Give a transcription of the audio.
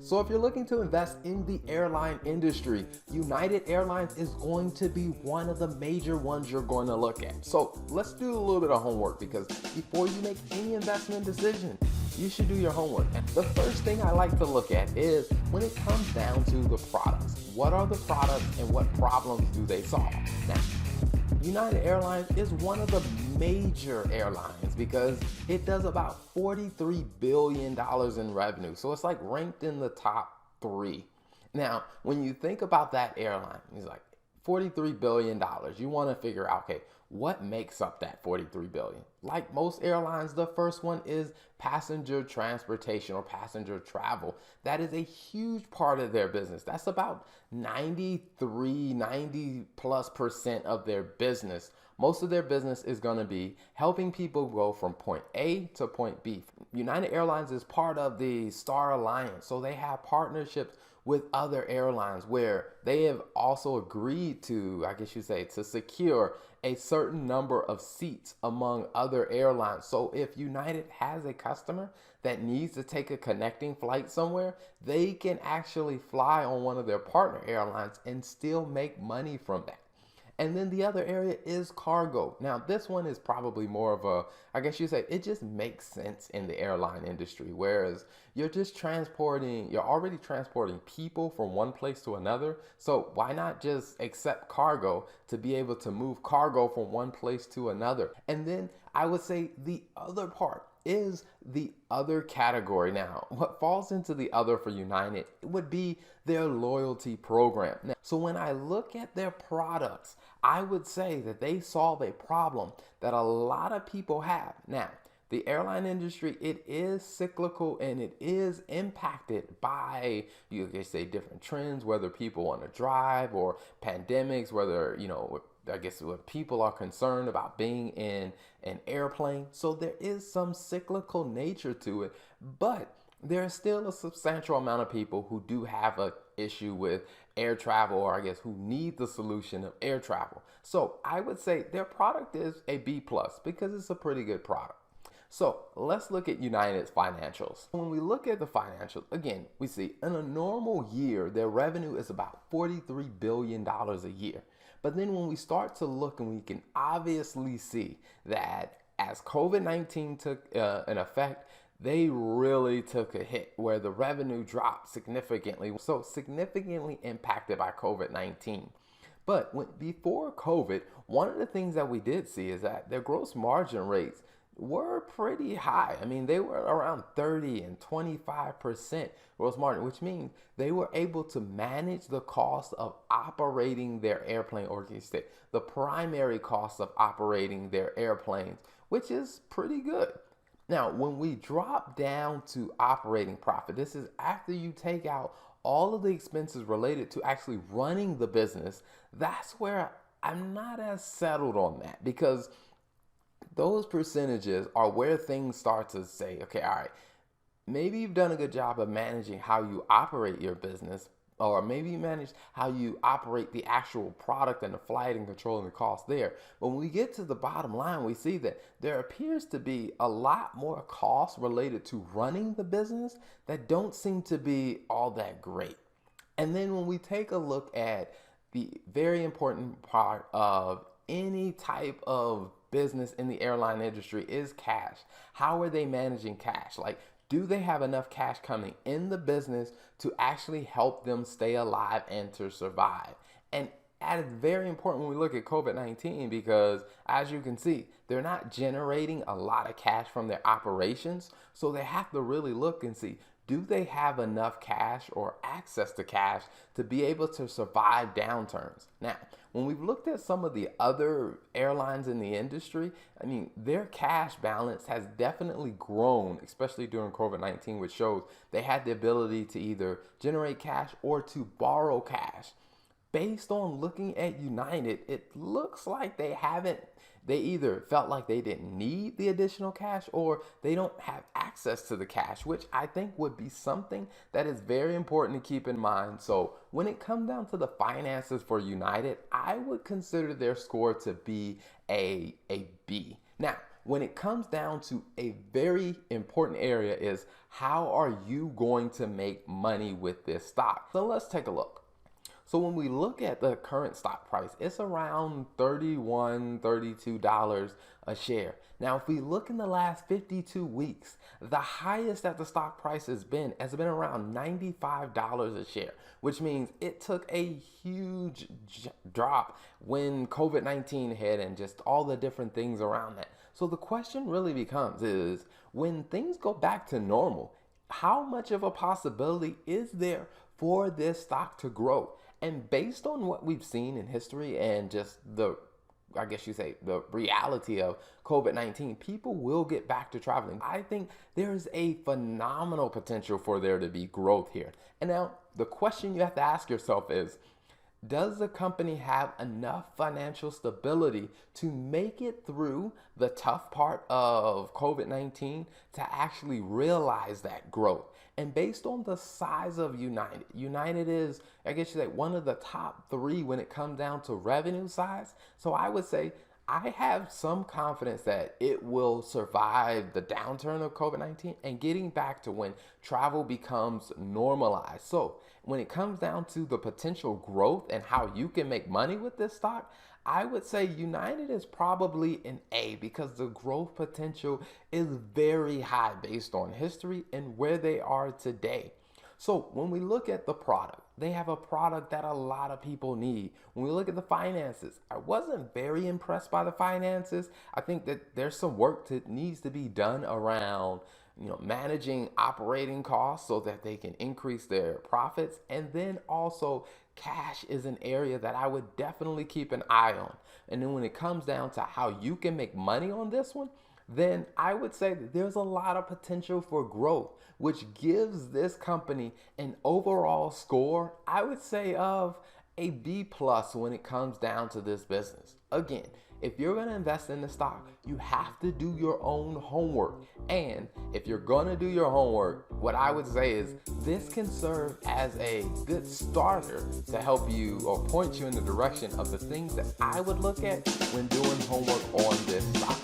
So if you're looking to invest in the airline industry, United Airlines is going to be one of the major ones you're going to look at. So let's do a little bit of homework, because before you make any investment decision, you should do your homework. And the first thing I like to look at is when it comes down to the products. What are the products and what problems do they solve? Now, United Airlines is one of the major airlines because it does about $43 billion in revenue. So it's like ranked in the top 3. Now, when you think about that airline, it's like $43 billion. You want to figure out, okay, what makes up that $43 billion? Like most airlines, the first one is passenger transportation or passenger travel. That is a huge part of their business. That's about 90+ percent of their business. Most of their business is going to be helping people go from point A to point B. United Airlines is part of the Star Alliance, so they have partnerships with other airlines where they have also agreed to, I guess you say, to secure a certain number of seats among other airlines. So if United has a customer that needs to take a connecting flight somewhere, they can actually fly on one of their partner airlines and still make money from that. And then the other area is cargo. Now, this one is probably more of a, I guess you say, it just makes sense in the airline industry. Whereas you're already transporting people from one place to another. So why not just accept cargo to be able to move cargo from one place to another? And then I would say the other part is the other category. Now, what falls into the other for United would be their loyalty program. Now, so when I look at their products, I would say that they solve a problem that a lot of people have. Now, the airline industry, it is cyclical and it is impacted by, you can say, different trends, whether people want to drive or pandemics, whether, I guess when people are concerned about being in an airplane. So there is some cyclical nature to it, but there's still a substantial amount of people who do have an issue with air travel, or I guess who need the solution of air travel. So I would say their product is a B+ because it's a pretty good product. So let's look at United's financials. When we look at the financials, again, we see in a normal year, their revenue is about $43 billion a year. But then when we start to look, and we can obviously see that as COVID-19 took an effect, they really took a hit where the revenue dropped significantly. So significantly impacted by COVID-19. But before COVID, one of the things that we did see is that their gross margin rates were pretty high. I mean, they were around 30 and 25% gross margin, which means they were able to manage the cost of operating their airplane, or you say the primary cost of operating their airplanes, which is pretty good. Now, when we drop down to operating profit, this is after you take out all of the expenses related to actually running the business. That's where I'm not as settled on that, because those percentages are where things start to say, okay, all right, maybe you've done a good job of managing how you operate your business, or maybe you manage how you operate the actual product and the flight and controlling the cost there. But when we get to the bottom line, we see that there appears to be a lot more costs related to running the business that don't seem to be all that great. And then when we take a look at the very important part of any type of business in the airline industry is cash. How are they managing cash? Like, do they have enough cash coming in the business to actually help them stay alive and to survive? And that is very important when we look at COVID-19, because as you can see, they're not generating a lot of cash from their operations. So they have to really look and see, do they have enough cash or access to cash to be able to survive downturns? Now, when we've looked at some of the other airlines in the industry, I mean, their cash balance has definitely grown, especially during COVID-19, which shows they had the ability to either generate cash or to borrow cash. Based on looking at United, it looks like they either felt like they didn't need the additional cash, or they don't have access to the cash, which I think would be something that is very important to keep in mind. So when it comes down to the finances for United, I would consider their score to be a B. Now, when it comes down to a very important area is how are you going to make money with this stock? So let's take a look. So when we look at the current stock price, it's around $31, $32 a share. Now, if we look in the last 52 weeks, the highest that the stock price has been around $95 a share, which means it took a huge drop when COVID-19 hit and just all the different things around that. So the question really becomes is when things go back to normal, how much of a possibility is there for this stock to grow? And based on what we've seen in history and just the reality of COVID-19, people will get back to traveling. I think there's a phenomenal potential for there to be growth here. And now the question you have to ask yourself is, does the company have enough financial stability to make it through the tough part of COVID-19 to actually realize that growth? And based on the size of United is, one of the top 3 when it comes down to revenue size. So I would say I have some confidence that it will survive the downturn of COVID-19 and getting back to when travel becomes normalized. So when it comes down to the potential growth and how you can make money with this stock, I would say United is probably an A because the growth potential is very high based on history and where they are today. So when we look at the product, they have a product that a lot of people need. When we look at the finances, I wasn't very impressed by the finances. I think that there's some work that needs to be done around managing operating costs so that they can increase their profits. And then also cash is an area that I would definitely keep an eye on. And then when it comes down to how you can make money on this one, then I would say that there's a lot of potential for growth, which gives this company an overall score, I would say, of a B+ when it comes down to this business. Again, if you're going to invest in the stock, you have to do your own homework. And if you're going to do your homework, what I would say is this can serve as a good starter to help you or point you in the direction of the things that I would look at when doing homework on this stock.